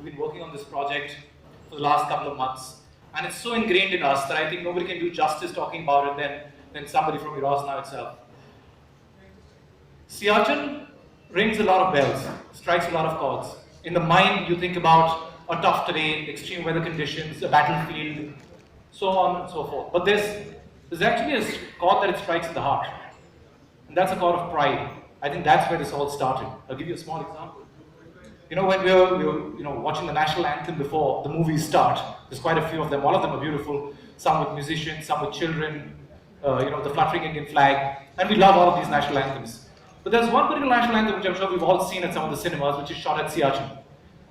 We've been working on this project for the last couple of months, and it's so ingrained in us that I think nobody can do justice talking about it than somebody from ErosNow itself. Siachen rings a lot of bells, strikes a lot of chords. In the mind, you think about a tough terrain, extreme weather conditions, a battlefield, so on and so forth. But there's actually a chord that it strikes in the heart, and that's a chord of pride. I think that's where this all started. I'll give you a small example. You know, when we were watching the national anthem before the movies start, there's quite a few of them. All of them are beautiful. Some with musicians, some with children. The fluttering Indian flag, and we love all of these national anthems. But there's one particular national anthem which I'm sure we've all seen at some of the cinemas, which is shot at Siachen.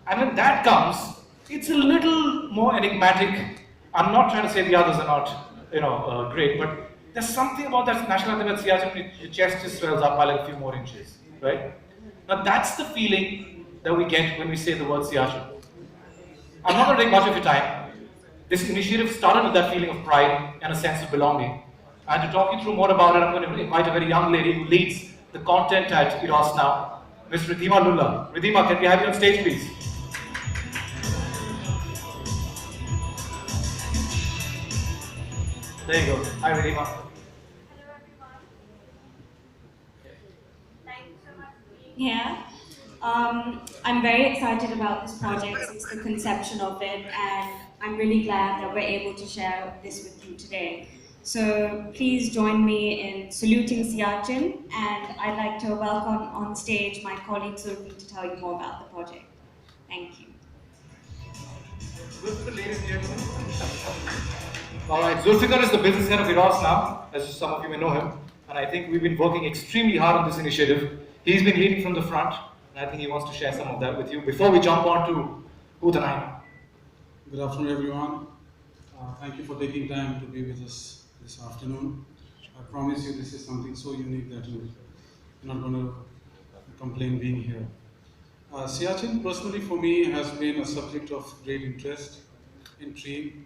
And when that comes, it's a little more enigmatic. I'm not trying to say the others are not, great, but there's something about that national anthem at Siachen, your chest just swells up by like a few more inches, right? Now that's the feeling that we get when we say the word Siachen. I'm not going to take much of your time. This initiative started with that feeling of pride and a sense of belonging. And to talk you through more about it, I'm going to invite a very young lady who leads the content at ErosNow, Ms. Ridhima Lulla. Ridhima, can we have you on stage, please? There you go. Hi, Ridhima. Hello, everyone. Thank you so much for being here. I'm very excited about this project since the conception of it, and I'm really glad that we're able to share this with you today. So please join me in saluting Siachen, and I'd like to welcome on stage my colleague Zulfi to tell you more about the project. Thank you. Zulfikar, ladies and gentlemen. All right, Zulfikar is the business head of ErosNow, as some of you may know him, and I think we've been working extremely hard on this initiative. He's been leading from the front, and I think he wants to share some of that with you before we jump on to Udanai. Good afternoon, everyone. Thank you for taking time to be with us this afternoon. I promise you this is something so unique that you're not going to complain being here. Siachen, personally for me, has been a subject of great interest, intrigue,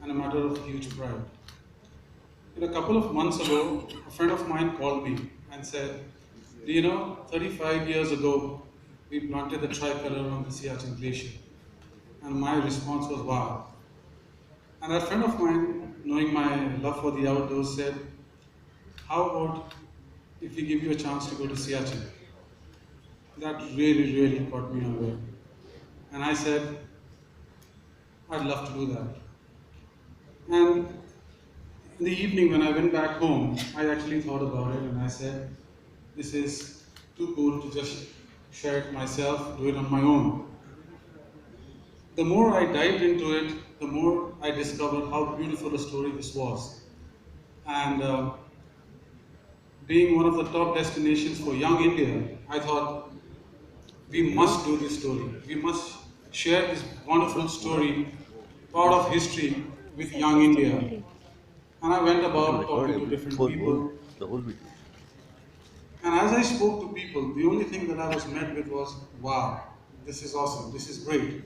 and a matter of huge pride. A couple of months ago, a friend of mine called me and said, do you know, 35 years ago, we planted the tricolor on the Siachen Glacier. And my response was, wow. And that friend of mine, knowing my love for the outdoors, said, how about if we give you a chance to go to Siachen? That really, really caught me away. And I said, I'd love to do that. And in the evening when I went back home, I actually thought about it and I said, this is too cool to just share it myself, do it on my own. The more I dived into it, the more I discovered how beautiful a story this was. And being one of the top destinations for young India, I thought we must do this story. We must share this wonderful story, part of history, with young India. And I went about talking to different people. And as I spoke to people, the only thing that I was met with was, wow, this is awesome, this is great.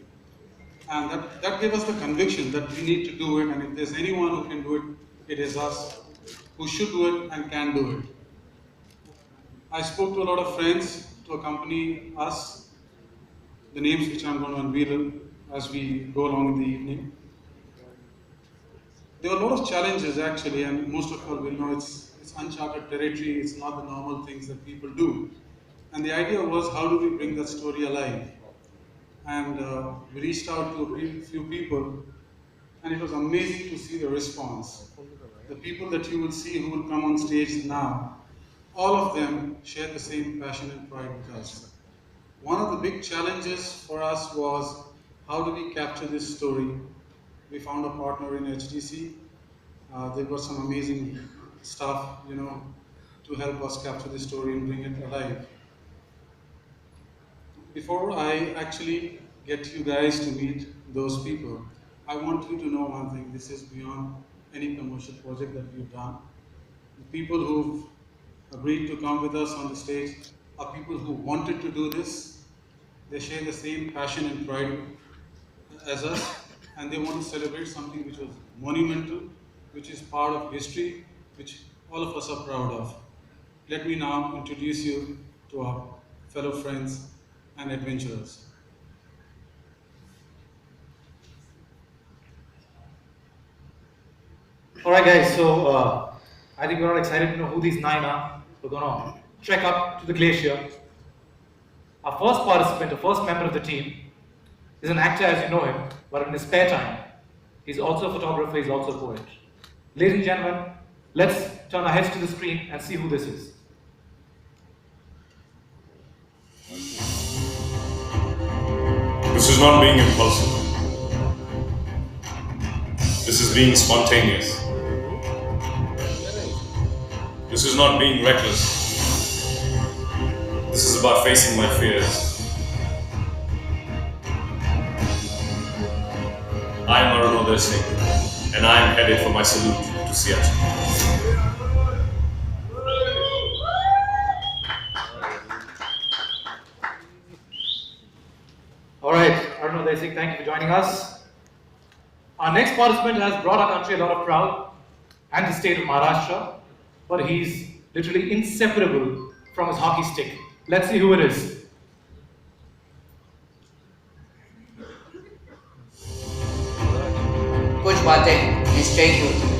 And that gave us the conviction that we need to do it, and if there's anyone who can do it, it is us, who should do it and can do it. I spoke to a lot of friends to accompany us, the names which I'm going to unveil as we go along in the evening. There were a lot of challenges actually, and most of you will know it's uncharted territory, it's not the normal things that people do. And the idea was, how do we bring that story alive? And we reached out to a few people, and it was amazing to see the response. The people that you will see who will come on stage now, all of them share the same passion and pride with us. One of the big challenges for us was, how do we capture this story? We found a partner in HDC. They've got some amazing stuff, to help us capture this story and bring it alive. Before I actually get you guys to meet those people, I want you to know one thing. This is beyond any commercial project that we've done. The people who've agreed to come with us on the stage are people who wanted to do this. They share the same passion and pride as us, and they want to celebrate something which was monumental, which is part of history, which all of us are proud of. Let me now introduce you to our fellow friends and adventurers. Alright guys, so I think we're all excited to know who these 9 are. We're gonna trek up to the glacier. Our first participant, the first member of the team, is an actor as you know him, but in his spare time, he's also a photographer, he's also a poet. Ladies and gentlemen, let's turn our heads to the screen and see who this is. This is not being impulsive. This is being spontaneous. This is not being reckless. This is about facing my fears. I am ErosNow, and I am headed for my salute to Siachen. Alright, ErosNow, thank you for joining us. Our next participant has brought our country a lot of proud and the state of Maharashtra, but he's literally inseparable from his hockey stick. Let's see who it is. कुछ बातें निश्चय की होती हैं,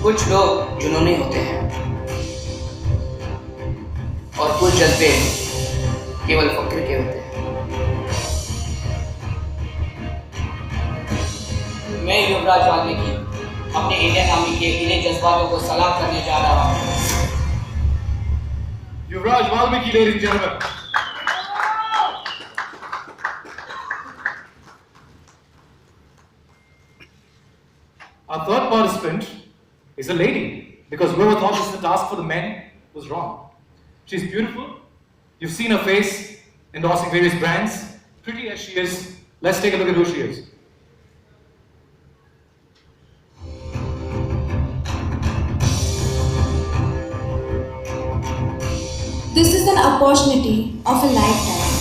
कुछ लोग जुनूनी होते हैं और कुछ जज्बे केवल फक्र के होते हैं। मैं युवराज वाल्मीकि अपने इंडियन आर्मी के इन्हीं जज्बातों को सलाम करने जा रहा हूँ। Yuvraj Valmiki, ladies and gentlemen. Our third participant is a lady, because whoever thought this is a task for the men was wrong. She's beautiful. You've seen her face endorsing various brands. Pretty as she is, let's take a look at who she is. This is an opportunity of a lifetime,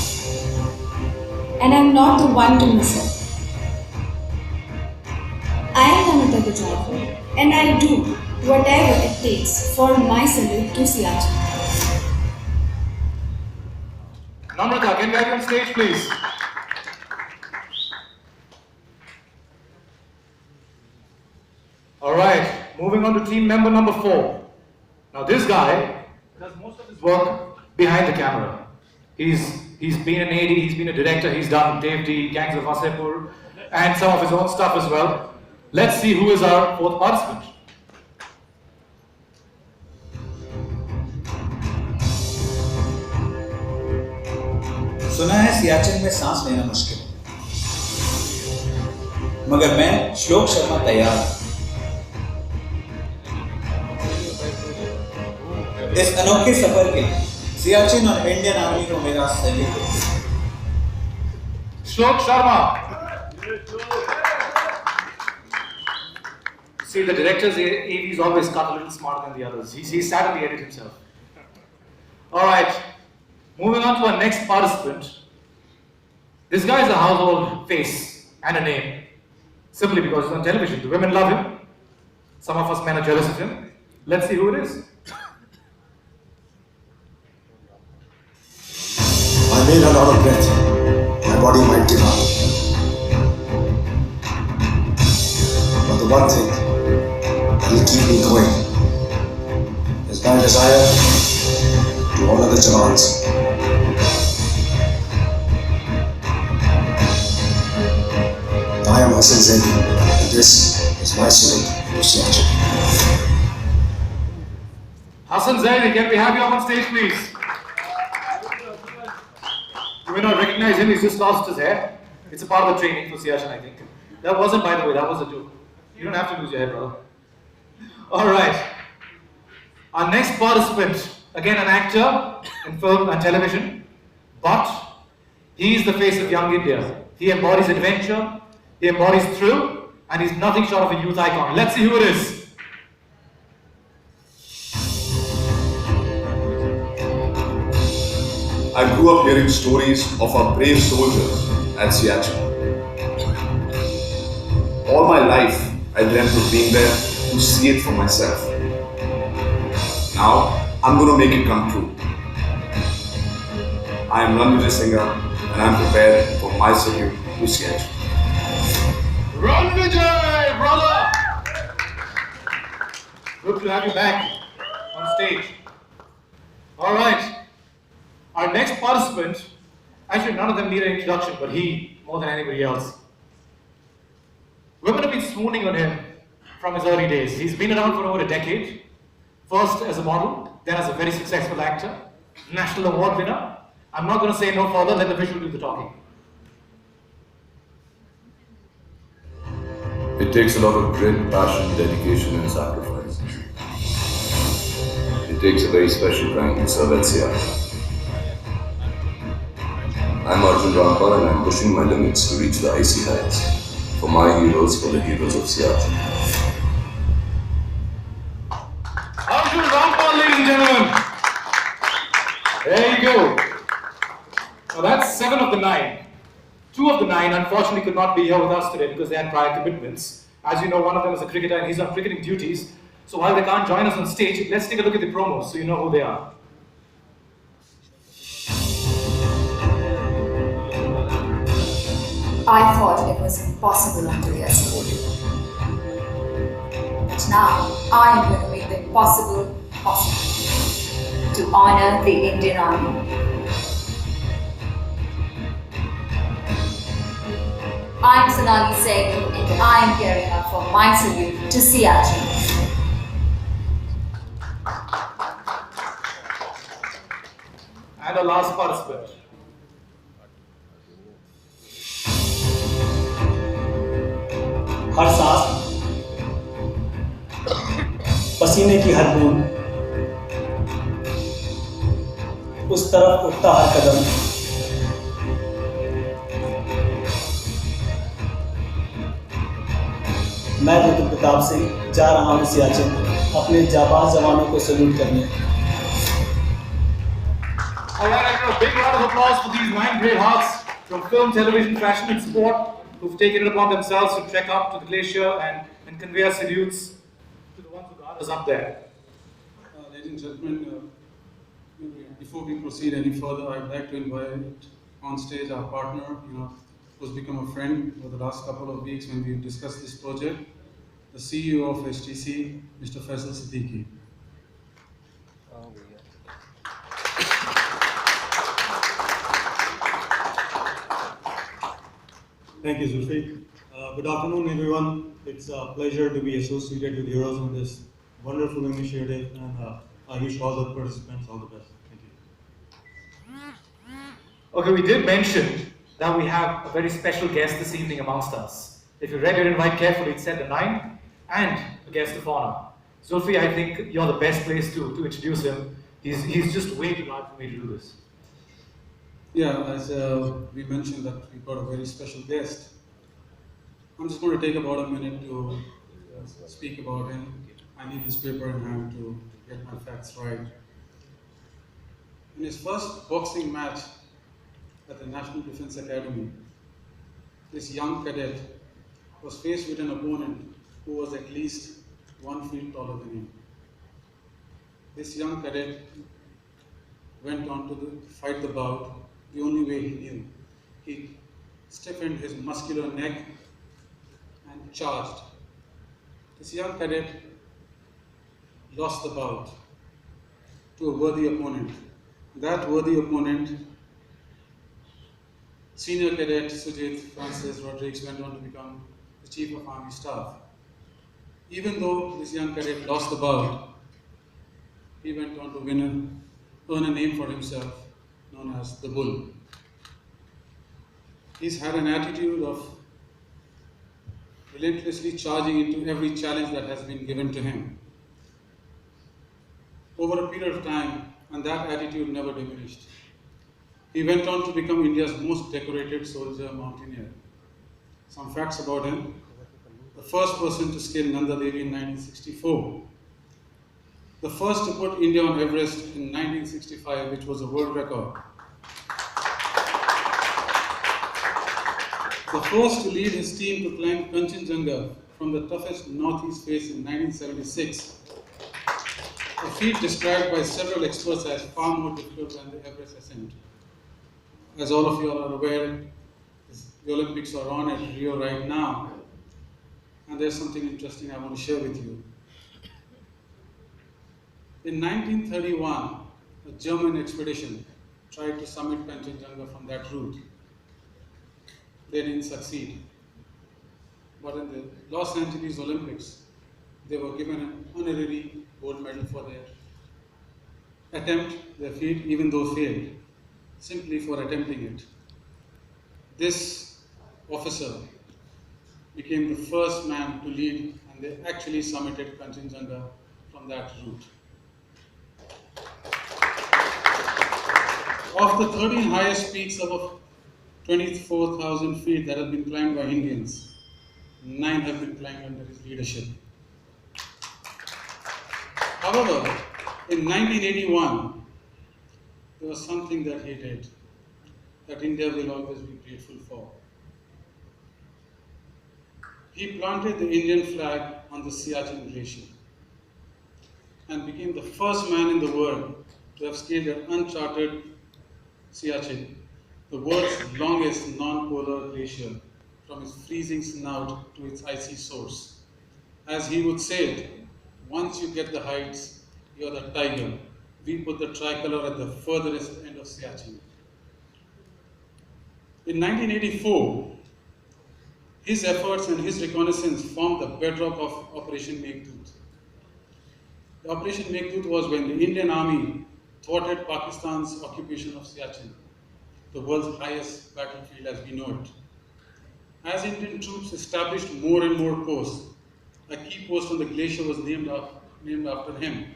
and I'm not the one to miss it. I am Namrata Gujarati, and I'll do whatever it takes for my salute to Siachen. Namrata, can we have you on stage, please? Alright, moving on to team member number 4. Now this guy does most of his work behind the camera. He's been an AD, he's been a director, he's done Devdi, Gangs of Wasseypur, and some of his own stuff as well. Let's see who is our fourth participant. सुना है सियाचिन में सांस लेना मुश्किल है, मगर मैं श्लोक शर्मा तैयार हूं। इस अनोखे सफर के सियाचिन और इंडियन आर्मी को मेरा सैल्यूट है। Shlok Sharma. See, the director's AV is always cut a little smarter than the others. He sat on the edit himself. Alright, moving on to our next participant. This guy is a household face and a name, simply because he's on television. The women love him. Some of us men are jealous of him. Let's see who it is. I made a lot of breath. My body might give up. But the one thing that will keep me going is my desire to honor the jawans. I am Hassan Zaidi, and this is my salute to Siachen. Hassan Zaidi, can we have you up on stage, please? You may not recognize him, he's just lost his hair. It's a part of the training for Siachen, I think. That wasn't, by the way, that was a joke. You don't have to lose your hair, brother. Alright. Our next participant, again an actor in film and television, but he is the face of young India. He embodies adventure, he embodies thrill, and he's nothing short of a youth icon. Let's see who it is. I grew up hearing stories of our brave soldiers at Siachen. All my life, I dreamt of being there to see it for myself. Now, I'm going to make it come true. I am Ranvir Singh and I'm prepared for my salute to Siachen. Run Vijay, brother! Good to have you back on stage. All right. Our next participant, actually none of them need an introduction, but he more than anybody else. Women have been swooning on him from his early days. He's been around for over a decade. First as a model, then as a very successful actor, national award winner. I'm not going to say no further, let the visual do the talking. It takes a lot of grit, passion, dedication, and sacrifice. It takes a very special kind to serve at Siachen. I'm Arjun Rampal and I'm pushing my limits to reach the icy heights. For my heroes, for the heroes of Siachen. Arjun Rampal, ladies and gentlemen. There you go. Now that's 7 of the 9. 2 of the 9 unfortunately could not be here with us today because they had prior commitments. As you know, one of them is a cricketer and he's on cricketing duties. So while they can't join us on stage, let's take a look at the promos so you know who they are. I thought it was impossible until yesterday. But now I am going to make the impossible possible. To honor the Indian Army. I am Sonali Sehgal and I am gearing up for my salute to Siachen. And our last participant. हर सांस पसीने की हर बूंद उस तरफ उठता हर कदम मैं रुद्र प्रताप सिंह जा रहा हूं सियाचिन अपने जाबाज जवानों को सल्यूट करने All right, a big round of applause for these 9 brave hearts from film, television, fashion and sport who've taken it upon themselves to trek up to the glacier and convey our salutes to the ones who guard us up there. Ladies and gentlemen, before we proceed any further, I'd like to invite on stage our partner, who's become a friend over the last couple of weeks when we've discussed this project, the CEO of HTC, Mr. Faisal Siddiqui. Thank you, Zulfi. Good afternoon, everyone. It's a pleasure to be associated with Heroes on this wonderful initiative, and I wish all the participants all the best. Thank you. Okay, we did mention that we have a very special guest this evening amongst us. If you read your invite carefully, it said the 9 and a guest of honor. Zulfi, I think you're the best place to introduce him. He's just way too large for me to do this. Yeah, as we mentioned that we've got a very special guest. I'm just going to take about a minute to speak about him. I need this paper in hand to get my facts right. In his first boxing match at the National Defense Academy, this young cadet was faced with an opponent who was at least 1 feet taller than him. This young cadet went on to fight the bout the only way he knew. He stiffened his muscular neck and charged. This young cadet lost the bout to a worthy opponent. That worthy opponent, Senior Cadet Sujit Francis Rodriguez, went on to become the Chief of Army Staff. Even though this young cadet lost the bout, he went on to earn a name for himself known as the Bull. He's had an attitude of relentlessly charging into every challenge that has been given to him. Over a period of time, and that attitude never diminished. He went on to become India's most decorated soldier mountaineer. Some facts about him. The first person to scale Nanda Devi in 1964. The first to put India on Everest in 1965, which was a world record. The first to lead his team to climb Kanchenjunga from the toughest northeast face in 1976. A feat described by several experts as far more difficult than the Everest ascent. As all of you are aware, the Olympics are on at Rio right now. and there's something interesting I want to share with you. In 1931, a German expedition tried to summit Kanchenjunga from that route. They didn't succeed. But in the Los Angeles Olympics, they were given an honorary gold medal for their attempt, their feat, even though failed, simply for attempting it. This officer became the first man to lead, and they actually summited Kanchenjunga from that route. Of the 13 highest peaks above 24,000 feet that have been climbed by Indians, 9 have been climbed under his leadership. However, in 1981, there was something that he did that India will always be grateful for. He planted the Indian flag on the Siachen Glacier and became the first man in the world to have scaled an uncharted Siachen, the world's longest non-polar glacier, from its freezing snout to its icy source. As he would say it, once you get the heights, you're the tiger. We put the tricolor at the furthest end of Siachen. In 1984, his efforts and his reconnaissance formed the bedrock of Operation Meghdut. The Operation Meghdut was when the Indian Army thwarted Pakistan's occupation of Siachen, the world's highest battlefield as we know it. As Indian troops established more and more posts, a key post on the glacier was named after him,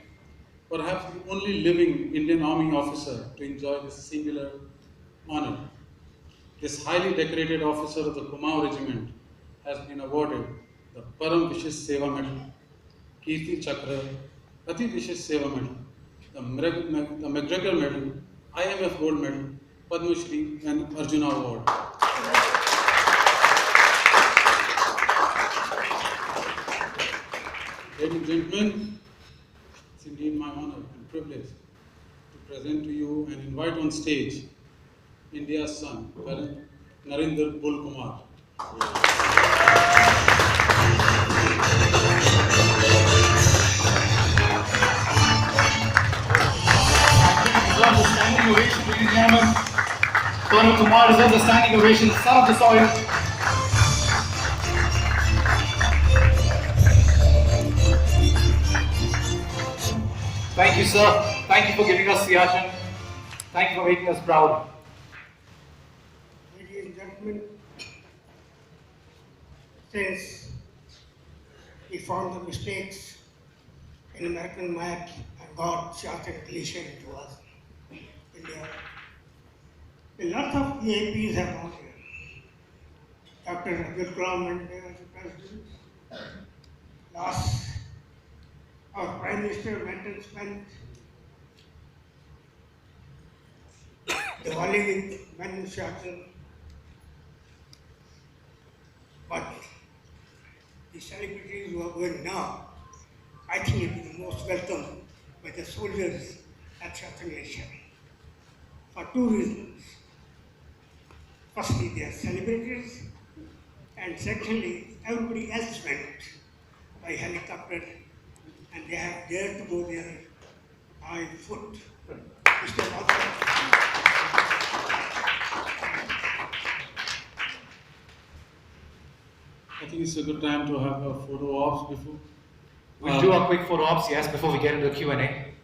perhaps the only living Indian Army officer to enjoy this singular honor. This highly decorated officer of the Kumaon Regiment has been awarded the Param Vishesh Seva Medal, Kirti Chakra, Ati Vishesh Seva Medal, the McGregor Medal, IMF Gold Medal, Padma Shri and Arjuna Award. Ladies and gentlemen, it's indeed my honor and privilege to present to you and invite on stage India's son, Narendra Bull Kumar. Deserves a standing ovation, ladies and gentlemen. Colonel Kumar deserves a standing ovation, son of the soil. Thank you, sir. Thank you for giving us Siachen. Thank you for making us proud. Ladies and gentlemen, since we found the mistakes in American map and got Siachen Glacier into us, India, a lot of VIPs have gone here. Dr. Abdul Kalam and the President. Last, our Prime Minister went and spent Diwali with men in Siachen. But the celebrities who are going now, I think it will be most welcome by the soldiers at Siachen Glacier. For two reasons. Firstly, they are celebrities, and secondly, everybody else went by helicopter, and they have dared to go there by foot. Mr. Walker. I think it's a good time to have a photo ops before. We'll do a quick photo ops, yes, before we get into the Q&A.